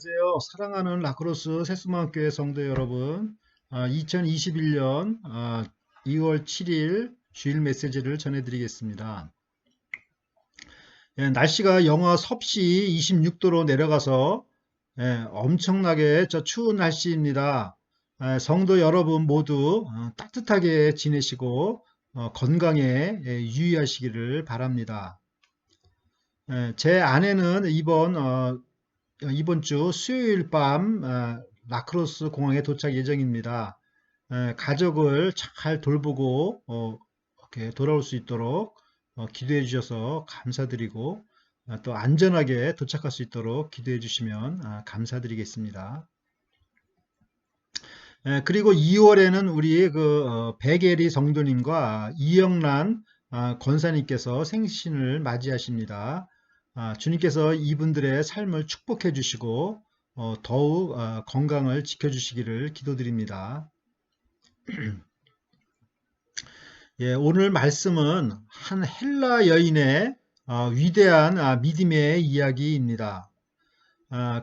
안녕하세요. 사랑하는 라크로스 새수마교회 성도 여러분, 2021년 2월 7일 주일 메시지를 전해드리겠습니다. 예, 날씨가 영하 섭씨 26도로 내려가서 엄청나게 추운 날씨입니다. 성도 여러분 모두 따뜻하게 지내시고 건강에 유의하시기를 바랍니다. 제 아내는 이번 주 수요일 밤 라크로스 공항에 도착 예정입니다. 가족을 잘 돌보고 이렇게 돌아올 수 있도록 기도해 주셔서 감사드리고 또 안전하게 도착할 수 있도록 기도해 주시면 감사드리겠습니다. 그리고 2월에는 우리 백예리 성도님과 이영란 권사님께서 생신을 맞이하십니다. 주님께서 이분들의 삶을 축복해 주시고 더욱 건강을 지켜주시기를 기도드립니다. 예, 오늘 말씀은 한 헬라 여인의 위대한 믿음의 이야기입니다.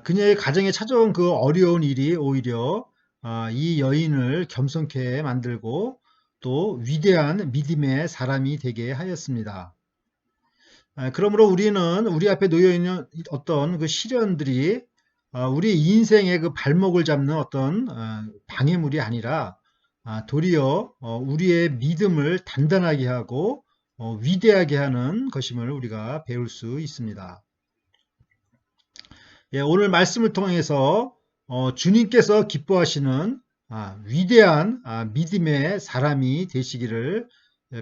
그녀의 가정에 찾아온 그 어려운 일이 오히려 이 여인을 겸손케 만들고 또 위대한 믿음의 사람이 되게 하였습니다. 그러므로 우리는 우리 앞에 놓여 있는 어떤 그 시련들이 우리 인생의 그 발목을 잡는 어떤 방해물이 아니라 도리어 우리의 믿음을 단단하게 하고 위대하게 하는 것임을 우리가 배울 수 있습니다. 예, 오늘 말씀을 통해서 주님께서 기뻐하시는 위대한 믿음의 사람이 되시기를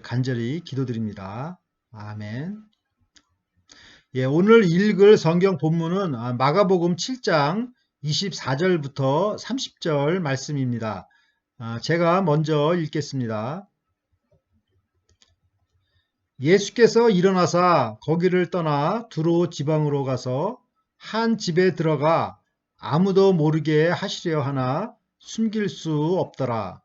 간절히 기도드립니다. 아멘. 예, 오늘 읽을 성경 본문은 마가복음 7장 24절부터 30절 말씀입니다. 제가 먼저 읽겠습니다. 예수께서 일어나사 거기를 떠나 두로 지방으로 가서 한 집에 들어가 아무도 모르게 하시려 하나 숨길 수 없더라.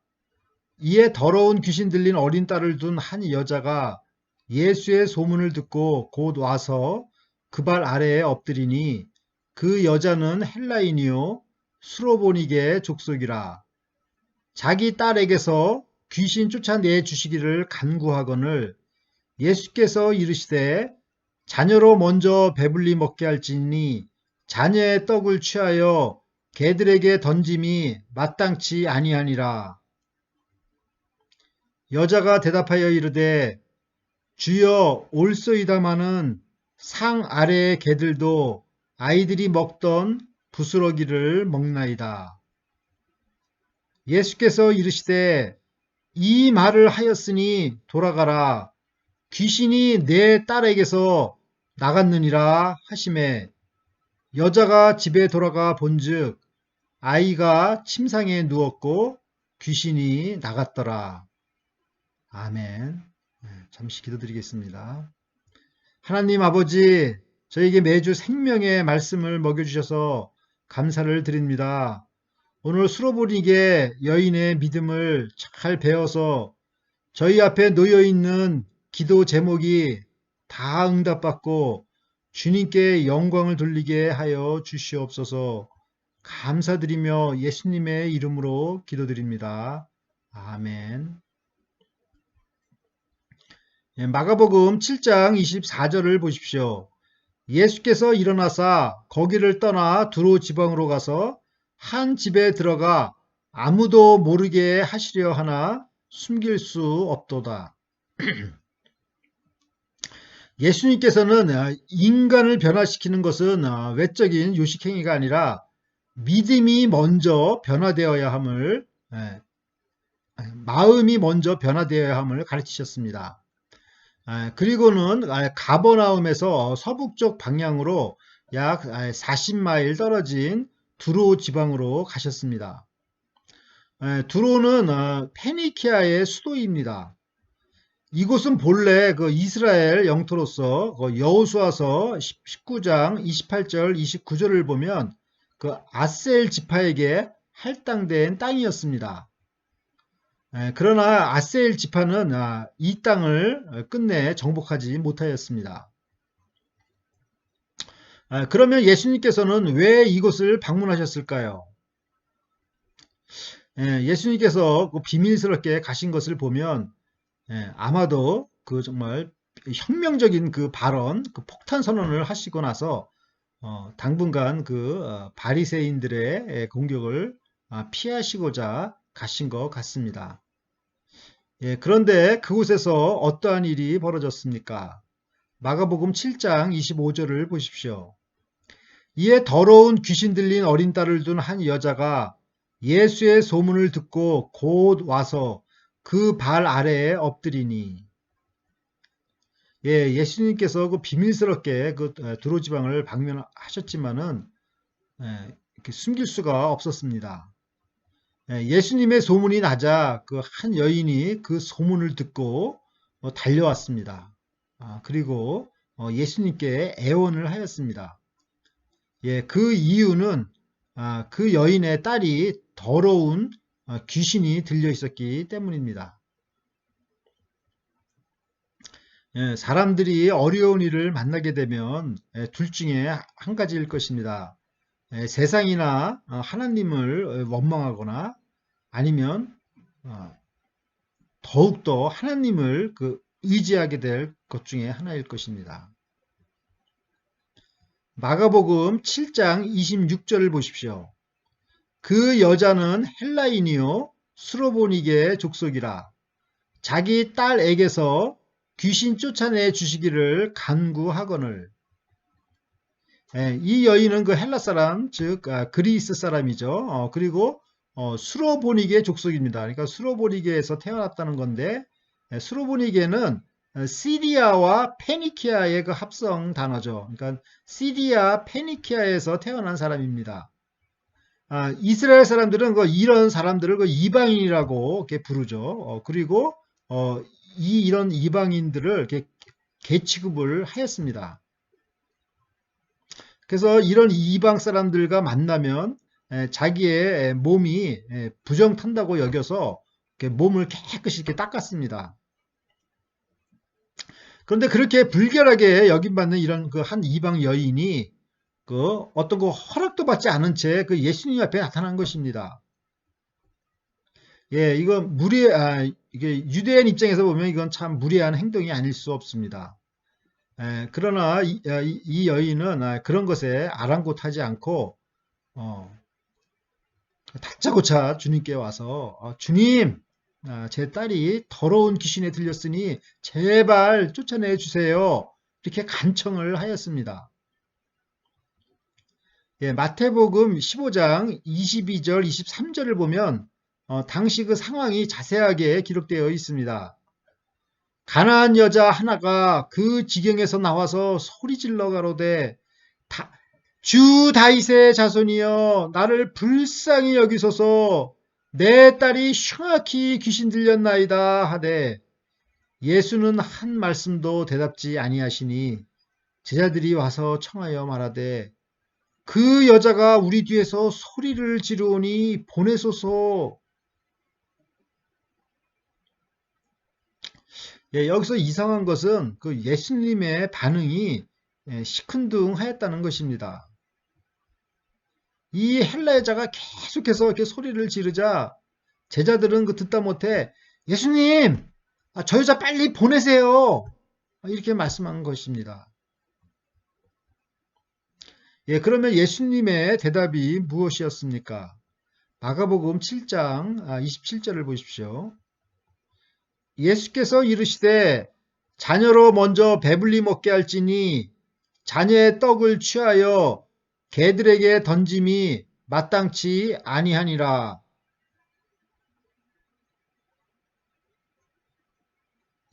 이에 더러운 귀신 들린 어린 딸을 둔 한 여자가 예수의 소문을 듣고 곧 와서 그 발 아래에 엎드리니 그 여자는 헬라인이요 수로보니게 족속이라. 자기 딸에게서 귀신 쫓아내 주시기를 간구하거늘 예수께서 이르시되 자녀로 먼저 배불리 먹게 할지니 자녀의 떡을 취하여 개들에게 던짐이 마땅치 아니하니라. 여자가 대답하여 이르되 주여 올소이다마는 상 아래의 개들도 아이들이 먹던 부스러기를 먹나이다. 예수께서 이르시되 이 말을 하였으니 돌아가라. 귀신이 내 딸에게서 나갔느니라 하시매 여자가 집에 돌아가 본즉 아이가 침상에 누웠고 귀신이 나갔더라. 아멘. 잠시 기도드리겠습니다. 하나님 아버지, 저에게 매주 생명의 말씀을 먹여주셔서 감사를 드립니다. 오늘 수로보니게 여인의 믿음을 잘 배워서 저희 앞에 놓여있는 기도 제목이 다 응답받고 주님께 영광을 돌리게 하여 주시옵소서. 감사드리며 예수님의 이름으로 기도드립니다. 아멘. 마가복음 7장 24절을 보십시오. 예수께서 일어나사 거기를 떠나 두로 지방으로 가서 한 집에 들어가 아무도 모르게 하시려 하나 숨길 수 없도다. 예수님께서는 인간을 변화시키는 것은 외적인 요식행위가 아니라 믿음이 먼저 변화되어야 함을, 마음이 먼저 변화되어야 함을 가르치셨습니다. 그리고는 가버나움에서 서북쪽 방향으로 약 40마일 떨어진 두로 지방으로 가셨습니다. 두로는 페니키아의 수도입니다. 이곳은 본래 그 이스라엘 영토로서 여호수아서 19장 28절 29절을 보면 그 아셀 지파에게 할당된 땅이었습니다. 그러나 아셀 지파는 이 땅을 끝내 정복하지 못하였습니다. 그러면 예수님께서는 왜 이곳을 방문하셨을까요? 예수님께서 그 비밀스럽게 가신 것을 보면 아마도 그 정말 혁명적인 그 발언, 그 폭탄 선언을 하시고 나서 당분간 그 바리새인들의 공격을 피하시고자 가신 것 같습니다. 그런데 그곳에서 어떠한 일이 벌어졌습니까? 마가복음 7장 25절을 보십시오. 이에 더러운 귀신 들린 어린 딸을 둔 한 여자가 예수의 소문을 듣고 곧 와서 그 발 아래에 엎드리니. 예수님께서 그 비밀스럽게 그 두로 지방을 방문하셨지만은 이렇게 숨길 수가 없었습니다. 예수님의 소문이 나자 그 한 여인이 그 소문을 듣고 달려왔습니다. 그리고 예수님께 애원을 하였습니다. 그 이유는 그 여인의 딸이 더러운 귀신이 들려 있었기 때문입니다. 사람들이 어려운 일을 만나게 되면 둘 중에 한 가지일 것입니다. 세상이나 하나님을 원망하거나 아니면 더욱더 하나님을 의지하게 될 것 중에 하나일 것입니다. 마가복음 7장 26절을 보십시오. 그 여자는 헬라인이요 수로보니게 족속이라 자기 딸에게서 귀신 쫓아내 주시기를 간구하거늘. 이 여인은 그 헬라 사람, 즉 그리스 사람이죠. 그리고 수로보니게 족속입니다. 그러니까 수로보니게에서 태어났다는 건데 수로보니게는 시리아와 페니키아의 그 합성 단어죠. 그러니까 시리아 페니키아에서 태어난 사람입니다. 이스라엘 사람들은 이런 사람들을 이방인이라고 이렇게 부르죠. 그리고 이런 이방인들을 이렇게 계취급을 하였습니다. 그래서 이런 이방 사람들과 만나면 자기의 몸이 부정탄다고 여겨서 몸을 깨끗이 이렇게 닦았습니다. 그런데 그렇게 불결하게 여김받는 이런 그 한 이방 여인이 어떤 거 허락도 받지 않은 채 그 예수님 앞에 나타난 것입니다. 이거 이게 유대인 입장에서 보면 이건 참 무례한 행동이 아닐 수 없습니다. 그러나 이 여인은 그런 것에 아랑곳하지 않고 다짜고짜 주님께 와서 주님, 제 딸이 더러운 귀신에 들렸으니 제발 쫓아내 주세요. 이렇게 간청을 하였습니다. 마태복음 15장 22절, 23절을 보면 당시 그 상황이 자세하게 기록되어 있습니다. 가난한 여자 하나가 그 지경에서 나와서 소리질러 가로되 주 다윗의 자손이여 나를 불쌍히 여기소서 내 딸이 흉악히 귀신 들렸나이다 하되 예수는 한 말씀도 대답지 아니하시니 제자들이 와서 청하여 말하되 그 여자가 우리 뒤에서 소리를 지르오니 보내소서. 여기서 이상한 것은 그 예수님의 반응이 시큰둥하였다는 것입니다. 이 헬라 여자가 계속해서 이렇게 소리를 지르자 제자들은 듣다 못해 예수님, 저 여자 빨리 보내세요. 이렇게 말씀한 것입니다. 그러면 예수님의 대답이 무엇이었습니까? 마가복음 7장 27절을 보십시오. 예수께서 이르시되 자녀로 먼저 배불리 먹게 할지니 자녀의 떡을 취하여 개들에게 던짐이 마땅치 아니하니라.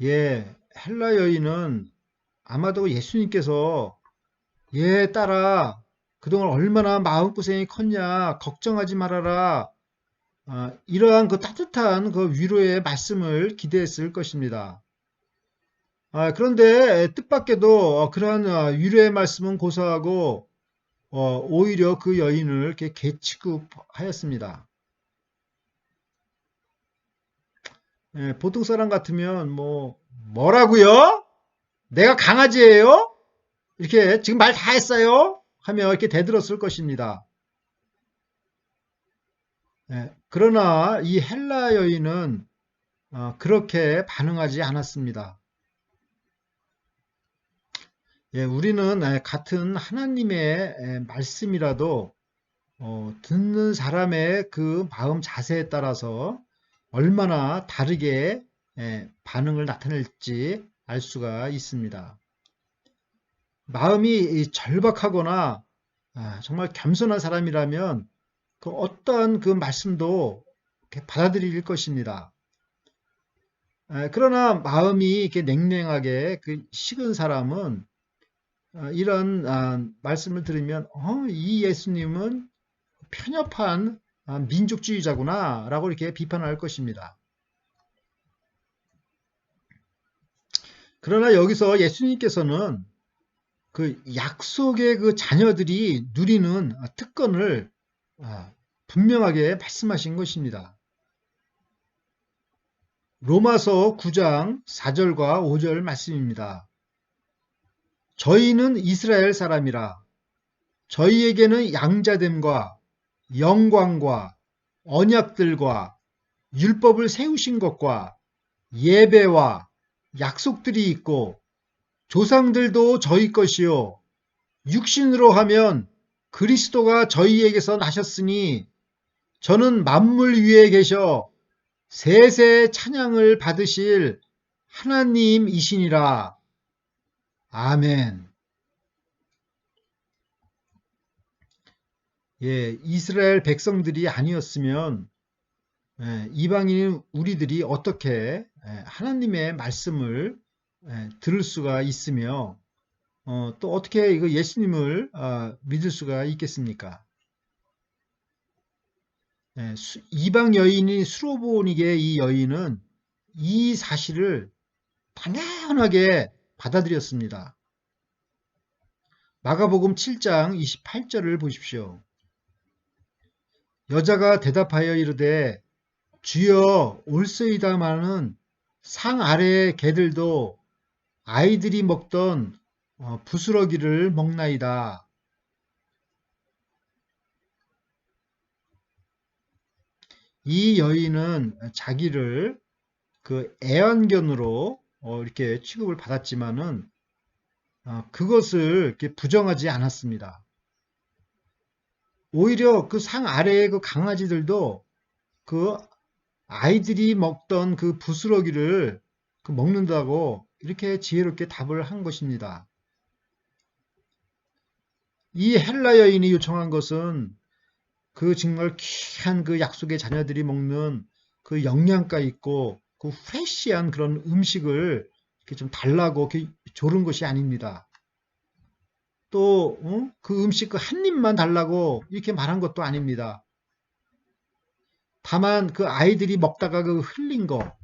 헬라 여인은 아마도 예수님께서 딸아 그동안 얼마나 마음고생이 컸냐 걱정하지 말아라 이러한 그 따뜻한 그 위로의 말씀을 기대했을 것입니다. 그런데 뜻밖에도 그러한 위로의 말씀은 고사하고 오히려 그 여인을 이렇게 계취급하였습니다. 보통 사람 같으면 뭐라고요? 내가 강아지예요? 이렇게 지금 말 다 했어요? 하며 이렇게 대들었을 것입니다. 그러나 이 헬라 여인은 그렇게 반응하지 않았습니다. 우리는 같은 하나님의 말씀이라도 듣는 사람의 그 마음 자세에 따라서 얼마나 다르게 반응을 나타낼지 알 수가 있습니다. 마음이 절박하거나 정말 겸손한 사람이라면 그 어떠한 그 말씀도 이렇게 받아들일 것입니다. 그러나 마음이 이렇게 냉랭하게 그 식은 사람은 이런 말씀을 들으면 이 예수님은 편협한 민족주의자구나 라고 이렇게 비판할 것입니다. 그러나 여기서 예수님께서는 그 약속의 그 자녀들이 누리는 특권을 분명하게 말씀하신 것입니다. 로마서 9장 4절과 5절 말씀입니다. 저희는 이스라엘 사람이라 저희에게는 양자됨과 영광과 언약들과 율법을 세우신 것과 예배와 약속들이 있고 조상들도 저희 것이요 육신으로 하면 그리스도가 저희에게서 나셨으니 저는 만물 위에 계셔 세세 찬양을 받으실 하나님이시니라. 아멘. 이스라엘 백성들이 아니었으면 이방인 우리들이 어떻게 하나님의 말씀을 들을 수가 있으며 또 어떻게 이거 예수님을 믿을 수가 있겠습니까? 이방 여인인 수로보니게 이 여인은 이 사실을 당연하게 받아들였습니다. 마가복음 7장 28절을 보십시오. 여자가 대답하여 이르되 주여 올소이다마는 상 아래의 개들도 아이들이 먹던 부스러기를 먹나이다. 이 여인은 자기를 그 애완견으로 이렇게 취급을 받았지만은 그것을 이렇게 부정하지 않았습니다. 오히려 그 상 아래의 그 강아지들도 그 아이들이 먹던 그 부스러기를 먹는다고 이렇게 지혜롭게 답을 한 것입니다. 이 헬라 여인이 요청한 것은 그 정말 귀한 그 약속의 자녀들이 먹는 그 영양가 있고 그 프레시한 그런 음식을 이렇게 좀 달라고 이렇게 조른 것이 아닙니다. 또 그 음식 그 한 입만 달라고 이렇게 말한 것도 아닙니다. 다만 그 아이들이 먹다가 그 흘린 거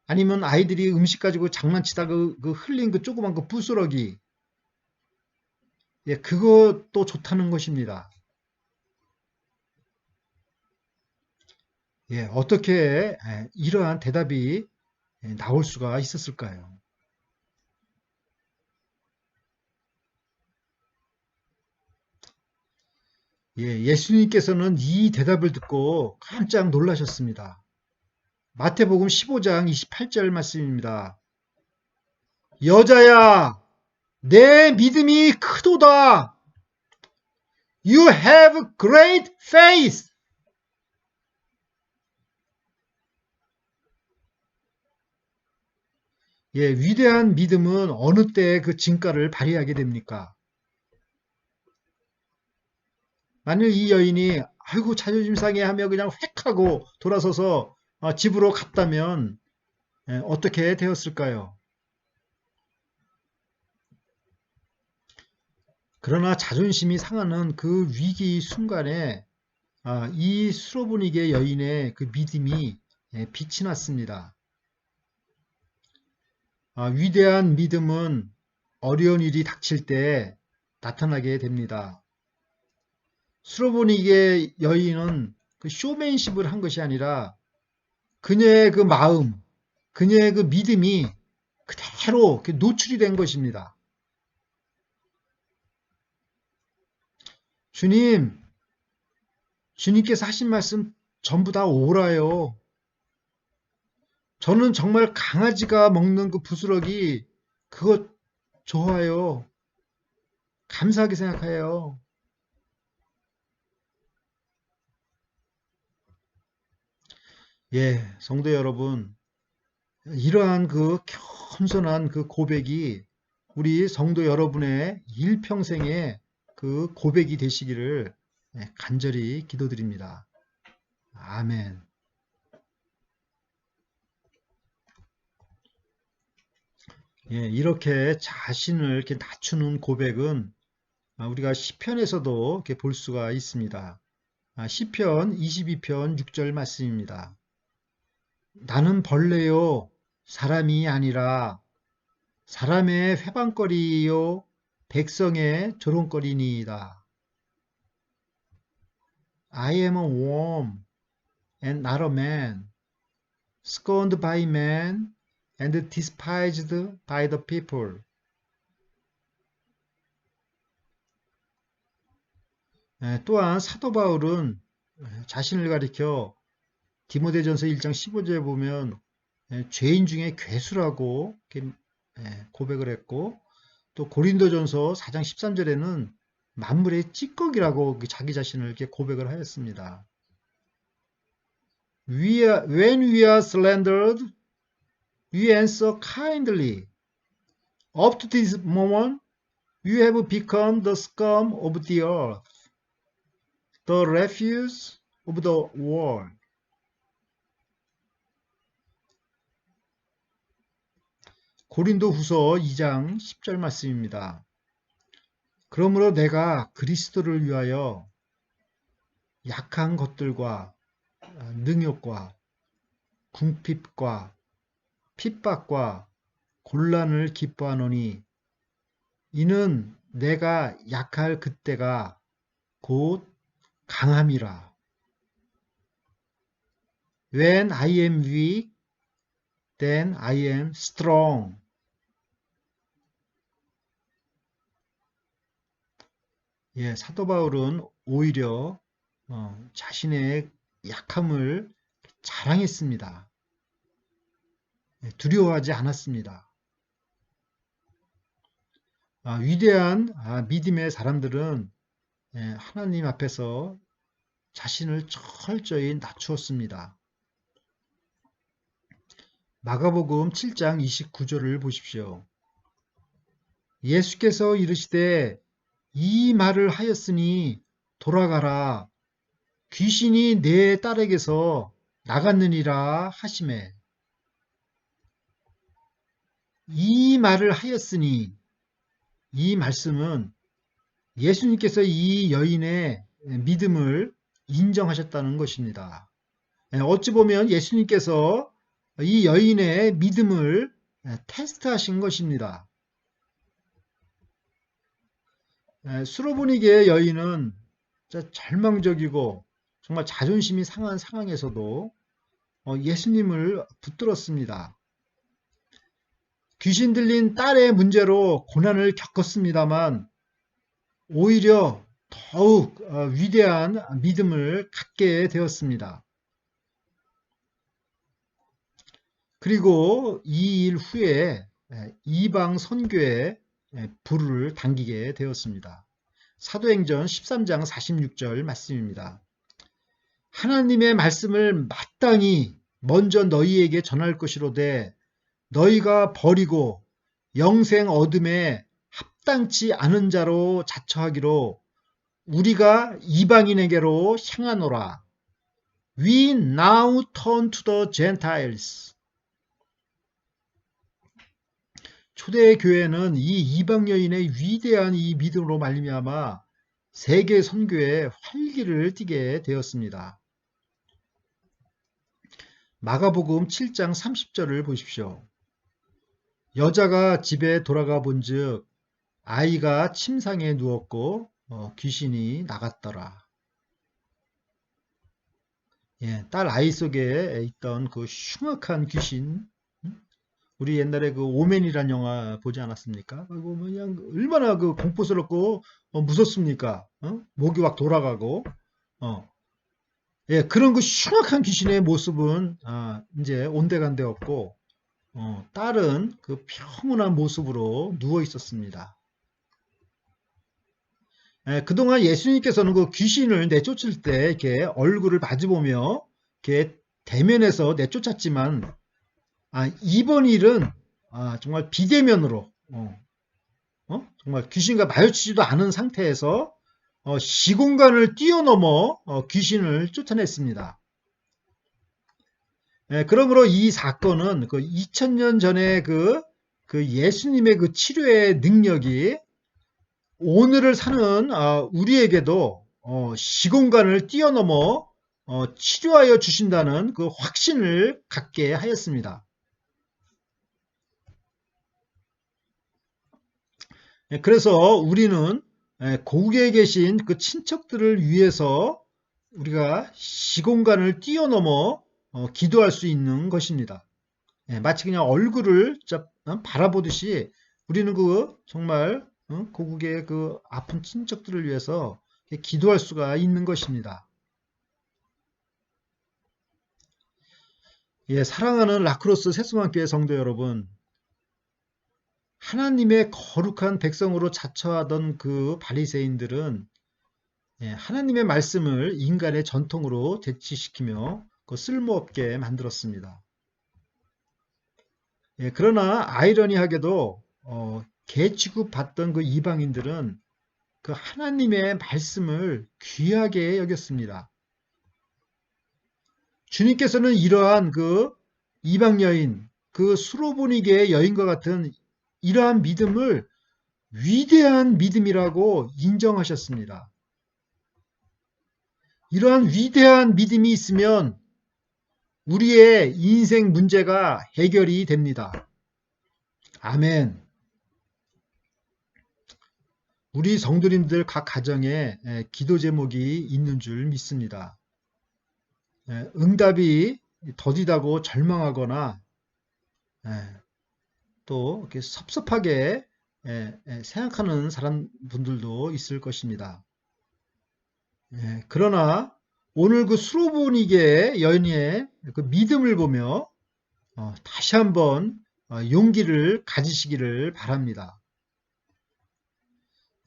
아니면 아이들이 음식 가지고 장난치다가 그 흘린 그 조그만 그 부스러기 그것도 좋다는 것입니다. 어떻게 이러한 대답이 나올 수가 있었을까요? 예수님께서는 이 대답을 듣고 깜짝 놀라셨습니다. 마태복음 15장 28절 말씀입니다. 여자야, 내 믿음이 크도다. You have great faith. 위대한 믿음은 어느 때 그 진가를 발휘하게 됩니까? 만일 이 여인이 아이고 자존심 상해 하며 그냥 획 하고 돌아서서 집으로 갔다면 어떻게 되었을까요? 그러나 자존심이 상하는 그 위기 순간에 이 수로보니게 여인의 그 믿음이 빛이 났습니다. 위대한 믿음은 어려운 일이 닥칠 때 나타나게 됩니다. 수로보니게 여인은 그 쇼맨십을 한 것이 아니라 그녀의 그 마음, 그녀의 그 믿음이 그대로 노출이 된 것입니다. 주님, 주님께서 하신 말씀 전부 다 오라요. 저는 정말 강아지가 먹는 그 부스러기 그거 좋아요. 감사하게 생각해요. 예, 성도 여러분, 이러한 그 겸손한 그 고백이 우리 성도 여러분의 일평생의 그 고백이 되시기를 간절히 기도드립니다. 아멘. 예, 이렇게 자신을 이렇게 낮추는 고백은 우리가 시편에서도 이렇게 볼 수가 있습니다. 시편 22편 6절 말씀입니다. 나는 벌레요, 사람이 아니라 사람의 회방거리요, 백성의 조롱거리니이다. I am a worm and not a man, scorned by men and despised by the people. 또한 사도 바울은 자신을 가리켜 디모데전서 1장 15절에 보면 죄인 중에 괴수라고 고백을 했고, 또 고린도전서 4장 13절에는 만물의 찌꺼기라고 자기 자신을 이렇게 고백을 하였습니다. When we are slandered, we answer kindly. Up to this moment, we have become the scum of the earth, the refuse of the world. 고린도 후서 2장 10절 말씀입니다. 그러므로 내가 그리스도를 위하여 약한 것들과 능욕과 궁핍과 핍박과 곤란을 기뻐하노니 이는 내가 약할 그때가 곧 강함이라. When I am weak, then I am strong. 예, 사도 바울은 오히려 자신의 약함을 자랑했습니다. 두려워하지 않았습니다. 위대한 믿음의 사람들은 하나님 앞에서 자신을 철저히 낮추었습니다. 마가복음 7장 29절을 보십시오. 예수께서 이르시되 이 말을 하였으니 돌아가라. 귀신이 내 딸에게서 나갔느니라 하시매. 이 말을 하였으니 이 말씀은 예수님께서 이 여인의 믿음을 인정하셨다는 것입니다. 어찌 보면 예수님께서 이 여인의 믿음을 테스트하신 것입니다. 수로보니게의 여인은 절망적이고 정말 자존심이 상한 상황에서도 예수님을 붙들었습니다. 귀신 들린 딸의 문제로 고난을 겪었습니다만 오히려 더욱 위대한 믿음을 갖게 되었습니다. 그리고 이 일 후에 이방 선교에 불을 당기게 되었습니다. 사도행전 13장 46절 말씀입니다. 하나님의 말씀을 마땅히 먼저 너희에게 전할 것이로되 너희가 버리고 영생 어둠에 합당치 않은 자로 자처하기로 우리가 이방인에게로 향하노라. We now turn to the Gentiles. 초대 교회는 이 이방 여인의 위대한 이 믿음으로 말미암아 세계 선교에 활기를 띠게 되었습니다. 마가복음 7장 30절을 보십시오. 여자가 집에 돌아가 본즉 아이가 침상에 누웠고 귀신이 나갔더라. 예, 딸 아이 속에 있던 그 흉악한 귀신, 우리 옛날에 그 오맨이란 영화 보지 않았습니까? 그거 그냥 얼마나 그 공포스럽고 무섭습니까? 목이 확 돌아가고. 어. 예, 그런 그 흉악한 귀신의 모습은 이제 온데간데 없고 다른 그 평온한 모습으로 누워 있었습니다. 예, 그동안 예수님께서는 그 귀신을 내쫓을 때 이렇게 얼굴을 마주보며 이렇게 대면해서 내쫓았지만 이번 일은 정말 비대면으로 정말 귀신과 마주치지도 않은 상태에서 시공간을 뛰어넘어 귀신을 쫓아냈습니다. 예, 그러므로 이 사건은 그 2000년 전에 그 예수님의 그 치료의 능력이 오늘을 사는 우리에게도 시공간을 뛰어넘어 치료하여 주신다는 그 확신을 갖게 하였습니다. 예, 그래서 우리는 고국에 계신 그 친척들을 위해서 우리가 시공간을 뛰어넘어 기도할 수 있는 것입니다. 예, 마치 그냥 얼굴을 바라보듯이 우리는 그 정말 고국의 그 아픈 친척들을 위해서 기도할 수가 있는 것입니다. 예, 사랑하는 라크로스 새수만교회 성도 여러분, 하나님의 거룩한 백성으로 자처하던 그 바리새인들은 하나님의 말씀을 인간의 전통으로 대치시키며 그 쓸모없게 만들었습니다. 예, 그러나 아이러니하게도 개 취급받던 그 이방인들은 그 하나님의 말씀을 귀하게 여겼습니다. 주님께서는 이러한 그 이방 여인, 그 수로보니게의 여인과 같은 이러한 믿음을 위대한 믿음이라고 인정하셨습니다. 이러한 위대한 믿음이 있으면 우리의 인생 문제가 해결이 됩니다. 아멘. 우리 성도님들 각 가정에 기도 제목이 있는 줄 믿습니다. 응답이 더디다고 절망하거나 또 이렇게 섭섭하게 생각하는 사람분들도 있을 것입니다. 그러나 오늘 그 수로보니게 여인의 그 믿음을 보며 다시 한번 용기를 가지시기를 바랍니다.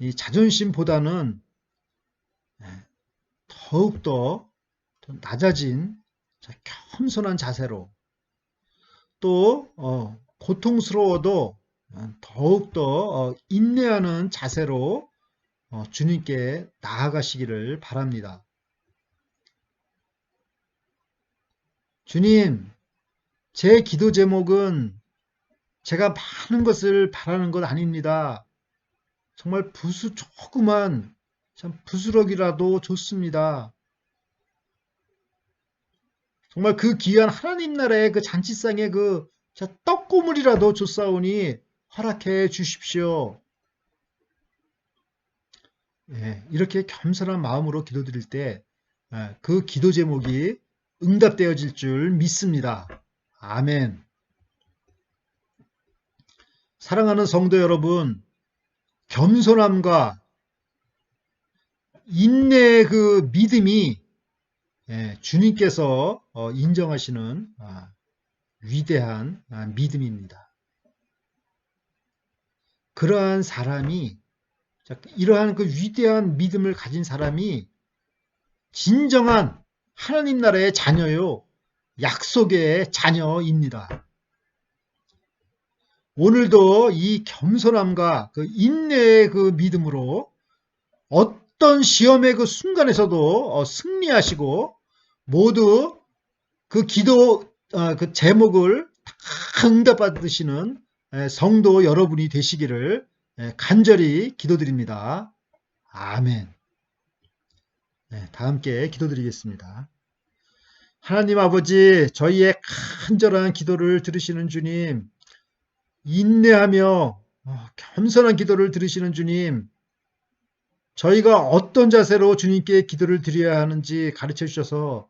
이 자존심보다는 더욱더 낮아진 겸손한 자세로 또 고통스러워도 더욱더 인내하는 자세로 주님께 나아가시기를 바랍니다. 주님, 제 기도 제목은 제가 많은 것을 바라는 것 아닙니다. 정말 조그만 참 부스럭이라도 좋습니다. 정말 그 귀한 하나님 나라의 그 잔치상에 그 떡고물이라도 좋사오니 허락해 주십시오. 이렇게 겸손한 마음으로 기도드릴 때 그 기도 제목이 응답되어질 줄 믿습니다. 아멘. 사랑하는 성도 여러분, 겸손함과 인내의 그 믿음이 주님께서 인정하시는 위대한 믿음입니다. 그러한 사람이 이러한 그 위대한 믿음을 가진 사람이 진정한 하나님 나라의 자녀요, 약속의 자녀입니다. 오늘도 이 겸손함과 그 인내의 그 믿음으로 어떤 시험의 그 순간에서도 승리하시고 모두 그 기도 그 제목을 다 응답받으시는 성도 여러분이 되시기를 간절히 기도드립니다. 아멘. 다 함께 기도드리겠습니다. 하나님 아버지, 저희의 간절한 기도를 들으시는 주님, 인내하며 겸손한 기도를 들으시는 주님, 저희가 어떤 자세로 주님께 기도를 드려야 하는지 가르쳐 주셔서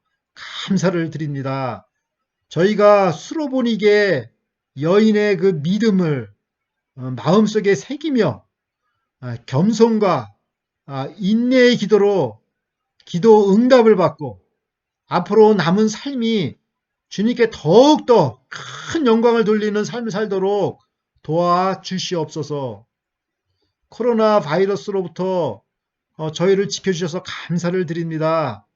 감사를 드립니다. 저희가 수로보니게 여인의 그 믿음을 마음속에 새기며 겸손과 인내의 기도로 기도 응답을 받고 앞으로 남은 삶이 주님께 더욱더 큰 영광을 돌리는 삶을 살도록 도와주시옵소서. 코로나 바이러스로부터 저희를 지켜주셔서 감사를 드립니다.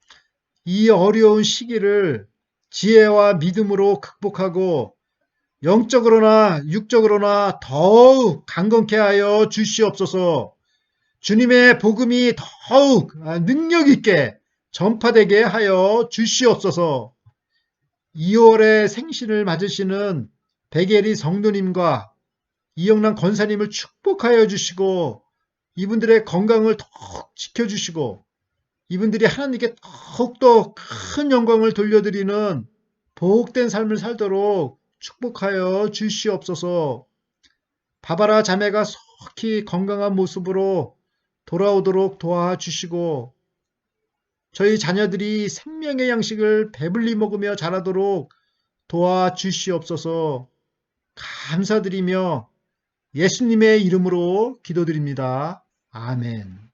이 어려운 시기를 지혜와 믿음으로 극복하고 영적으로나 육적으로나 더욱 강건케 하여 주시옵소서. 주님의 복음이 더욱 능력 있게 전파되게 하여 주시옵소서. 2월에 생신을 맞으시는 백예리 성도님과 이영란 권사님을 축복하여 주시고 이분들의 건강을 더욱 지켜주시고 이분들이 하나님께 더욱더 큰 영광을 돌려드리는 복된 삶을 살도록 축복하여 주시옵소서. 바바라 자매가 속히 건강한 모습으로 돌아오도록 도와주시고 저희 자녀들이 생명의 양식을 배불리 먹으며 자라도록 도와주시옵소서. 감사드리며 예수님의 이름으로 기도드립니다. 아멘.